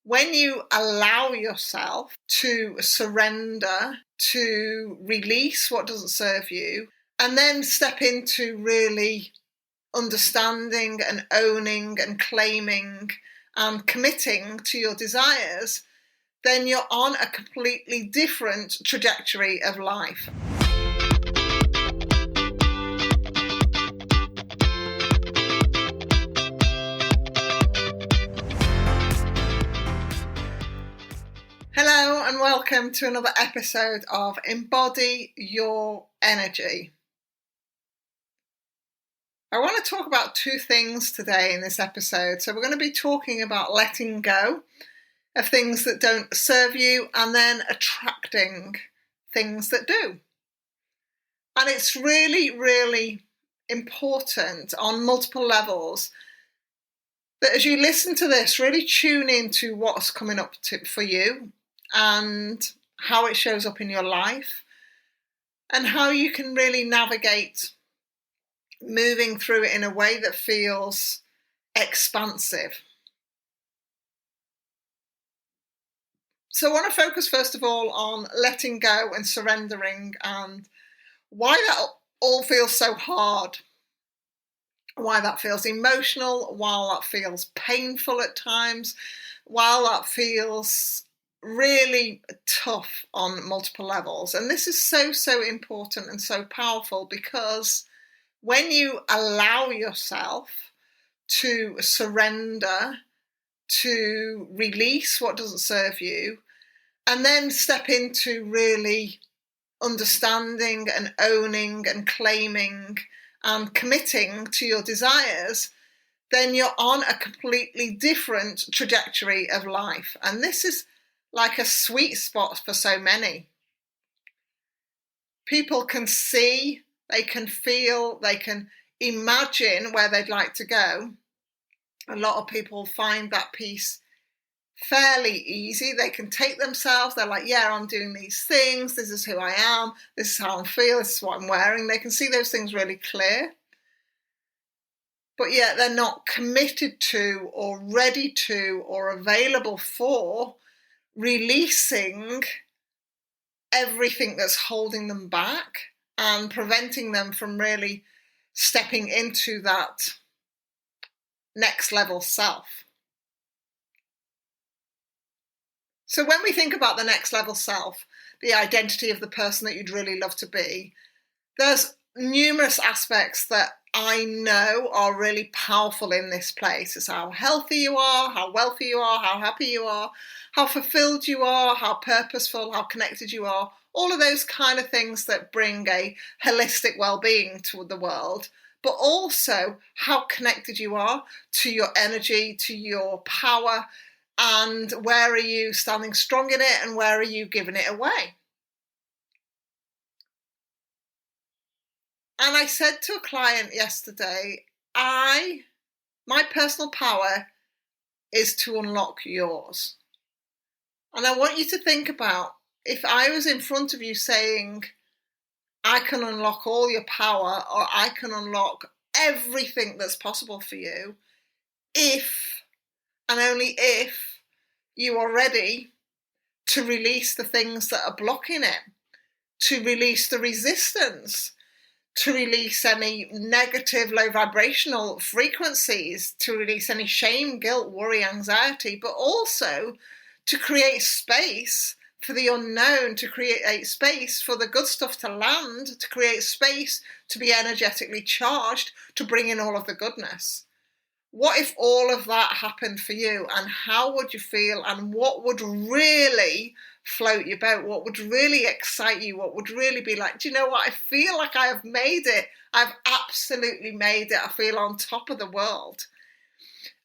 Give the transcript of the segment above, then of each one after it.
when you allow yourself to surrender, to release what doesn't serve you, and then step into really understanding and owning and claiming and committing to your desires, then you're on a completely different trajectory of life. Hello and welcome to another episode of Embody Your Energy. I want to talk about two things today in this episode. So we're going to be talking about letting go of things that don't serve you and then attracting things that do. And it's really, really important on multiple levels that as you listen to this, really tune into what's coming up for you and how it shows up in your life and how you can really navigate moving through it in a way that feels expansive. So I want to focus first of all on letting go and surrendering and why that all feels so hard, why that feels emotional, why that feels painful at times, why that feels really tough on multiple levels. And this is so important and so powerful because when you allow yourself to surrender, to release what doesn't serve you, and then step into really understanding and owning and claiming and committing to your desires, then you're on a completely different trajectory of life. And this is like a sweet spot for so many. People can see, they can feel, they can imagine where they'd like to go. A lot of people find that piece fairly easy. They can take themselves, they're like, yeah, I'm doing these things, this is who I am, this is how I feel, this is what I'm wearing. They can see those things really clear. But yet they're not committed to or ready to or available for releasing everything that's holding them back and preventing them from really stepping into that next level self. So when we think about the next level self, the identity of the person that you'd really love to be, there's numerous aspects that I know are really powerful in this place. It's how healthy you are, how wealthy you are, how happy you are, how fulfilled you are, how purposeful, how connected you are. All of those kind of things that bring a holistic well-being to the world, but also how connected you are to your energy, to your power, and where are you standing strong in it and where are you giving it away. And I said to a client yesterday, my personal power is to unlock yours. And I want you to think about if I was in front of you saying, I can unlock all your power or I can unlock everything that's possible for you, if and only if you are ready to release the things that are blocking it, to release the resistance, to release any negative, low vibrational frequencies, to release any shame, guilt, worry, anxiety, but also to create space for the unknown, to create space for the good stuff to land, to create space to be energetically charged, to bring in all of the goodness. What if all of that happened for you, and how would you feel, and what would really float your boat? What would really excite you? What would really be like, do you know what? I feel like I have made it. I've absolutely made it. I feel on top of the world.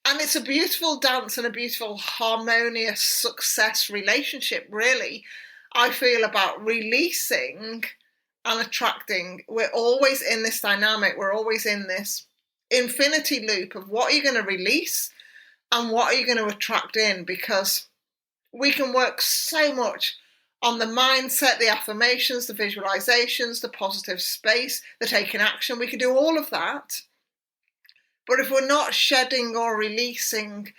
And it's a beautiful dance and a beautiful harmonious success relationship, really. I feel about releasing and attracting. We're always in this dynamic. We're always in this infinity loop of what are you going to release and what are you going to attract in, because we can work so much on the mindset, the affirmations, the visualizations, the positive space, the taking action. We can do all of that. But if we're not shedding or releasing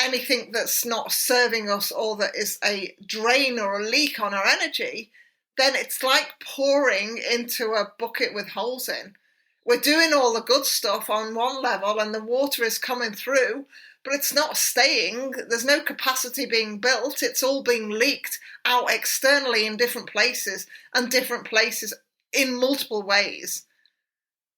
anything that's not serving us or that is a drain or a leak on our energy, then it's like pouring into a bucket with holes in. We're doing all the good stuff on one level and the water is coming through, but it's not staying. There's no capacity being built. It's all being leaked out externally in different places in multiple ways.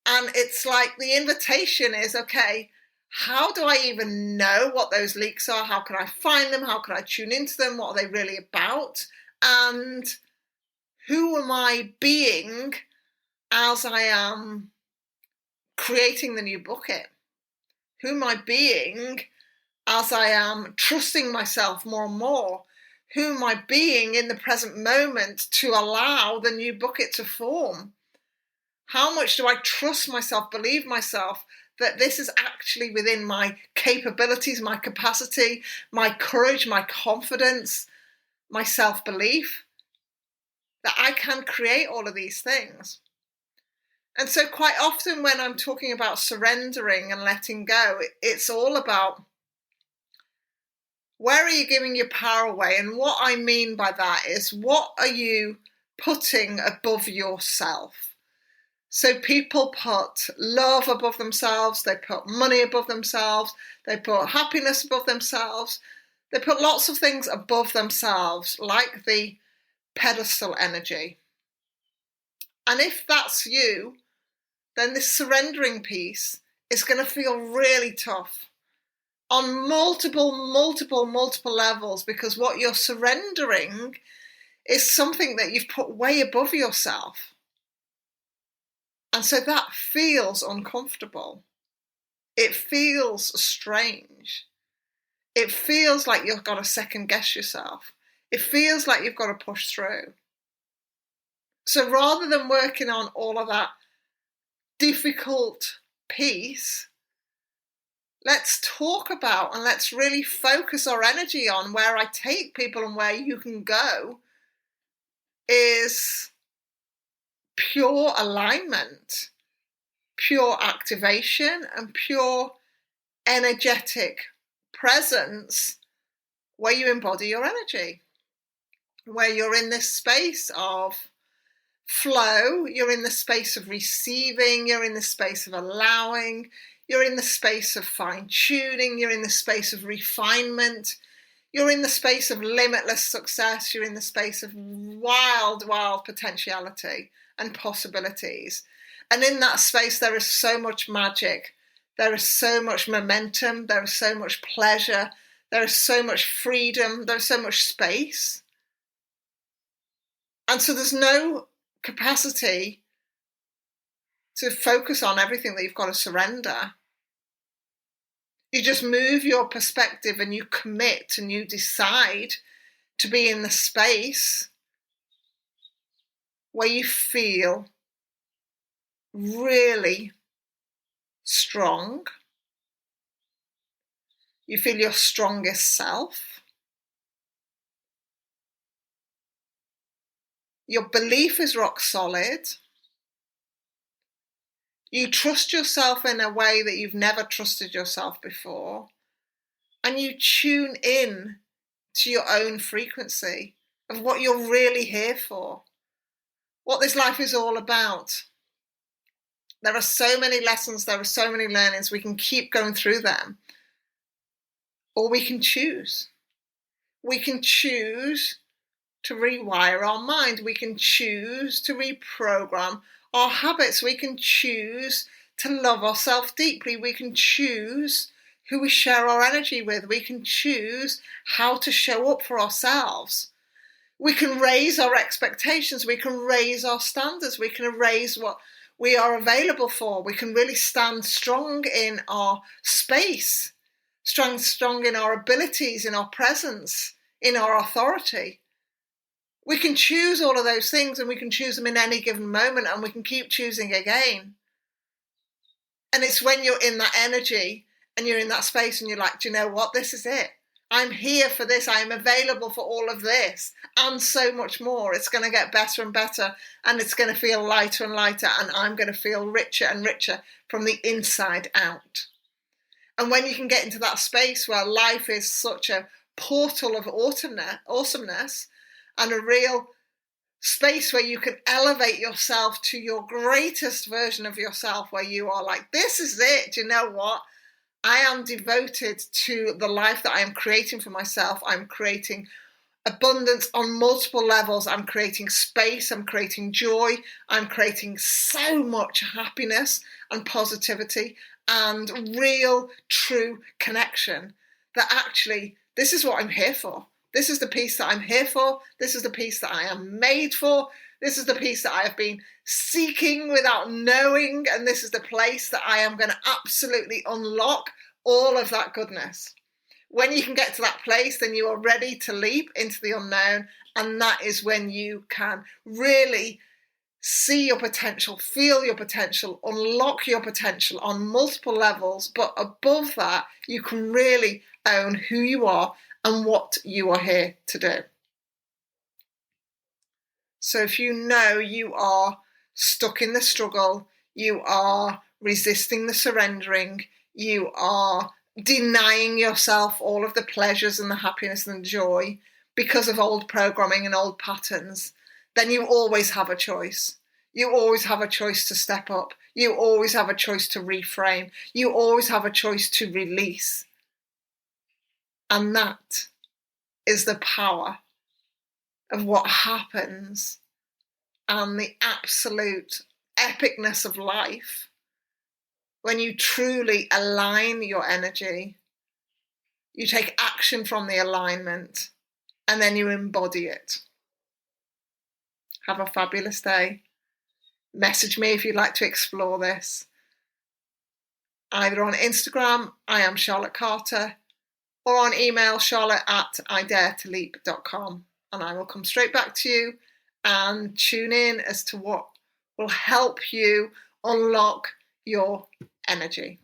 And it's like the invitation is, okay, how do I even know what those leaks are? How can I find them? How can I tune into them? What are they really about? And who am I being as I am creating the new bucket? Who am I being as I am trusting myself more and more? Who am I being in the present moment to allow the new bucket to form? How much do I trust myself, believe myself, that this is actually within my capabilities, my capacity, my courage, my confidence, my self-belief, that I can create all of these things? And so quite often when I'm talking about surrendering and letting go, it's all about where are you giving your power away? And what I mean by that is, what are you putting above yourself? So people put love above themselves, they put money above themselves, they put happiness above themselves, they put lots of things above themselves, like the pedestal energy. And if that's you, then this surrendering piece is going to feel really tough on multiple levels, because what you're surrendering is something that you've put way above yourself. And so that feels uncomfortable. It feels strange. It feels like you've got to second guess yourself. It feels like you've got to push through. So rather than working on all of that difficult piece, let's talk about and let's really focus our energy on where I take people and where you can go is pure alignment, pure activation, and pure energetic presence where you embody your energy, where you're in this space of flow, you're in the space of receiving, you're in the space of allowing, you're in the space of fine-tuning, you're in the space of refinement, you're in the space of limitless success, you're in the space of wild potentiality and possibilities. And in that space, there is so much magic. There is so much momentum. There is so much pleasure. There is so much freedom. There's so much space. And so there's no capacity to focus on everything that you've got to surrender. You just move your perspective and you commit and you decide to be in the space where you feel really strong. You feel your strongest self. Your belief is rock solid. You trust yourself in a way that you've never trusted yourself before. And you tune in to your own frequency of what you're really here for, what this life is all about. There are so many lessons, there are so many learnings. We can keep going through them. Or we can choose. We can choose to rewire our mind. We can choose to reprogram our habits. We can choose to love ourselves deeply. We can choose who we share our energy with. We can choose how to show up for ourselves. We can raise our expectations. We can raise our standards. We can raise what we are available for. We can really stand strong in our space, strong in our abilities, in our presence, in our authority. We can choose all of those things, and we can choose them in any given moment, and we can keep choosing again. And it's when you're in that energy and you're in that space and you're like, do you know what? This is it. I'm here for this. I am available for all of this and so much more. It's going to get better and better, and it's going to feel lighter and lighter, and I'm going to feel richer and richer from the inside out. And when you can get into that space where life is such a portal of awesomeness and a real space where you can elevate yourself to your greatest version of yourself, where you are like, this is it. Do you know what? I am devoted to the life that I am creating for myself. I'm creating abundance on multiple levels. I'm creating space. I'm creating joy. I'm creating so much happiness and positivity and real, true connection that actually this is what I'm here for. This is the piece that I'm here for. This is the piece that I am made for. This is the piece that I have been seeking without knowing. And this is the place that I am going to absolutely unlock all of that goodness. When you can get to that place, then you are ready to leap into the unknown. And that is when you can really see your potential, feel your potential, unlock your potential on multiple levels. But above that, you can really own who you are and what you are here to do. So if you know you are stuck in the struggle, you are resisting the surrendering, you are denying yourself all of the pleasures and the happiness and the joy because of old programming and old patterns, then you always have a choice. You always have a choice to step up. You always have a choice to reframe. You always have a choice to release. And that is the power of what happens and the absolute epicness of life when you truly align your energy. You take action from the alignment and then you embody it. Have a fabulous day. Message me if you'd like to explore this. Either on Instagram, I am Charlotte Carter, or on email, charlotte@idaretoleap.com. And I will come straight back to you and tune in as to what will help you unlock your energy.